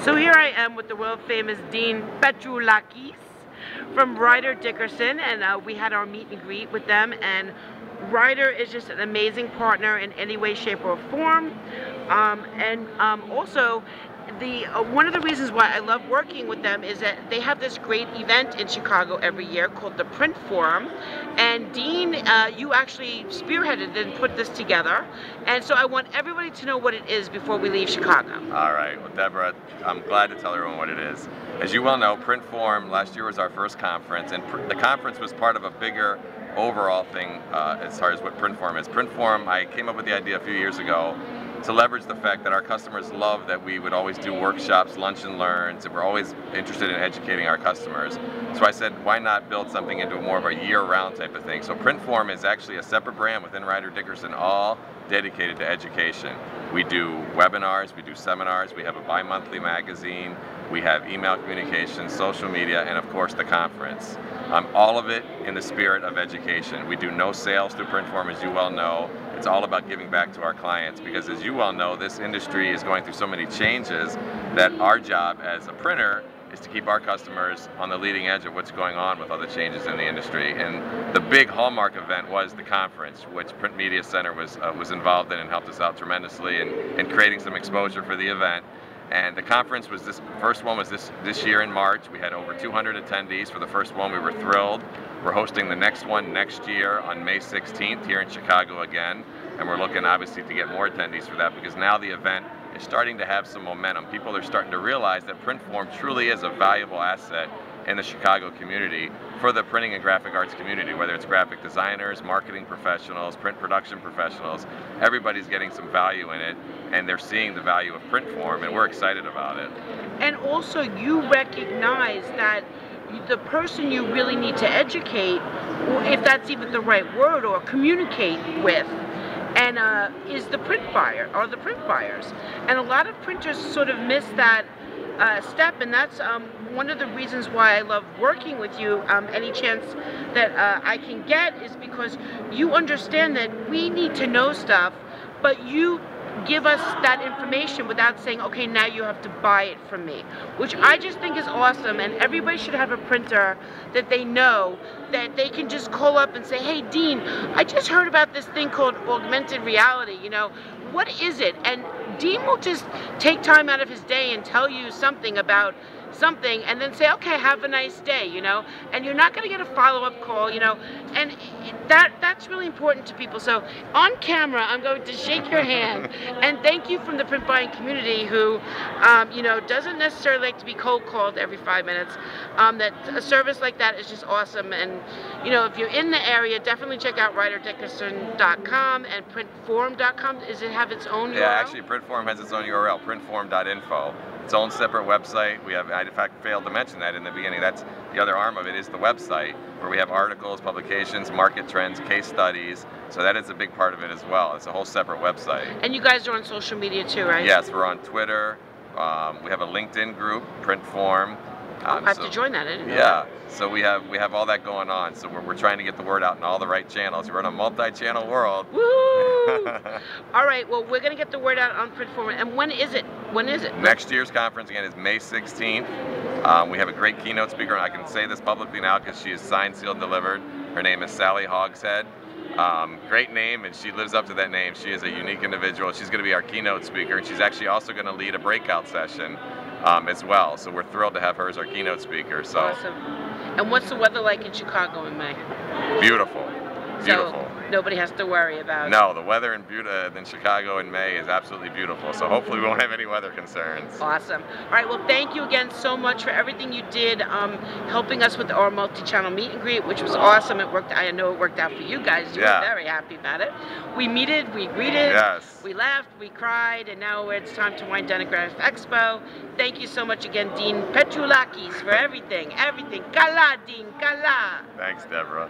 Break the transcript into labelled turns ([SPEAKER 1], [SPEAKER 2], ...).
[SPEAKER 1] So here I am with the world famous Dean Petrulakis from Dickerson, and we had our meet and greet with them. And Ryder is just an amazing partner in any way, shape, or form. Also, one of the reasons why I love working with them is that they have this great event in Chicago every year called the Print Forum. And Dean, you actually spearheaded and put this together. And so I want everybody to know what it is before we leave Chicago.
[SPEAKER 2] All right. Well, Deborah, I'm glad to tell everyone what it is. As you well know, Print Forum last year was our first conference, and the conference was part of a bigger overall thing as far as what Print Forum is. Print Forum, I came up with the idea a few years ago to leverage the fact that our customers love that we would always do workshops, lunch and learns, and we're always interested in educating our customers. So I said, why not build something into more of a year-round type of thing? So Print Forum is actually a separate brand within Dickerson, all dedicated to education. We do webinars, we do seminars, we have a bi-monthly magazine, we have email communication, social media, and of course the conference. All of it in the spirit of education. We do no sales through Print Forum, as you well know. It's all about giving back to our clients because, as you well know, this industry is going through so many changes that our job as a printer is to keep our customers on the leading edge of what's going on with all the changes in the industry. And the big hallmark event was the conference, which Print Media Center was involved in and helped us out tremendously in creating some exposure for the event. And the conference was first one was this year in March. We had over 200 attendees for the first one. We were thrilled. We're hosting the next one next year on May 16th here in Chicago again. And we're looking obviously to get more attendees for that because now the event is starting to have some momentum. People are starting to realize that Print Forum truly is a valuable asset in the Chicago community for the printing and graphic arts community, whether it's graphic designers, marketing professionals, print production professionals. Everybody's getting some value in it, and they're seeing the value of Print Forum, and we're excited about it.
[SPEAKER 1] And also, you recognize that the person you really need to educate, if that's even the right word, or communicate with, and is the print buyer, or the print buyers. And a lot of printers sort of miss that step, and that's one of the reasons why I love working with you. Any chance that I can get is because you understand that we need to know stuff, but you give us that information without saying, okay, now you have to buy it from me, which I just think is awesome. And everybody should have a printer that they know that they can just call up and say, hey Dean, I just heard about this thing called augmented reality, you know, what is it? And Dean will just take time out of his day and tell you something about something and then say, okay, have a nice day, you know, and you're not going to get a follow-up call, you know, and that's really important to people. So on camera, I'm going to shake your hand and thank you from the print buying community who, you know, doesn't necessarily like to be cold called every 5 minutes. That a service like that is just awesome. And, you know, if you're in the area, definitely check out Dickerson.com and printforum.com. Does it have its own URL?
[SPEAKER 2] Yeah, actually, Print Forum has its own URL, printforum.info. Its own separate website. We have, I in fact failed to mention that in the beginning. That's the other arm of it, is the website, where we have articles, publications, market trends, case studies. So that is a big part of it as well. It's a whole separate website.
[SPEAKER 1] And you guys are on social media too, right?
[SPEAKER 2] Yes, we're on Twitter. We have a LinkedIn group, Print Forum.
[SPEAKER 1] I have to join that. I didn't know
[SPEAKER 2] yeah,
[SPEAKER 1] that.
[SPEAKER 2] So we have all that going on. So we're trying to get the word out in all the right channels. We're in a multi-channel world.
[SPEAKER 1] Woo! All right. Well, we're gonna get the word out on Print Forum. And when is it? When is it?
[SPEAKER 2] Next year's conference again is May 16th. We have a great keynote speaker. I can say this publicly now because she is signed, sealed, and delivered. Her name is Sally Hogshead. Great name, and she lives up to that name. She is a unique individual. She's going to be our keynote speaker, and she's actually also going to lead a breakout session as well. So we're thrilled to have her as our keynote speaker. So
[SPEAKER 1] awesome. And what's the weather like in Chicago in May?
[SPEAKER 2] Beautiful. Beautiful.
[SPEAKER 1] So nobody has to worry about.
[SPEAKER 2] No, the weather in Chicago in May is absolutely beautiful. So hopefully we won't have any weather concerns.
[SPEAKER 1] Awesome. All right. Well, thank you again so much for everything you did, helping us with our multi-channel meet and greet, which was awesome. It worked. I know it worked out for you guys. You were very happy about it. We meted, we greeted,
[SPEAKER 2] yes.
[SPEAKER 1] We laughed, we cried, and now it's time to wind down at Graphic Expo. Thank you so much again, Dean Petrulakis, for everything. Everything. Kala, Dean. Kala.
[SPEAKER 2] Thanks, Deborah.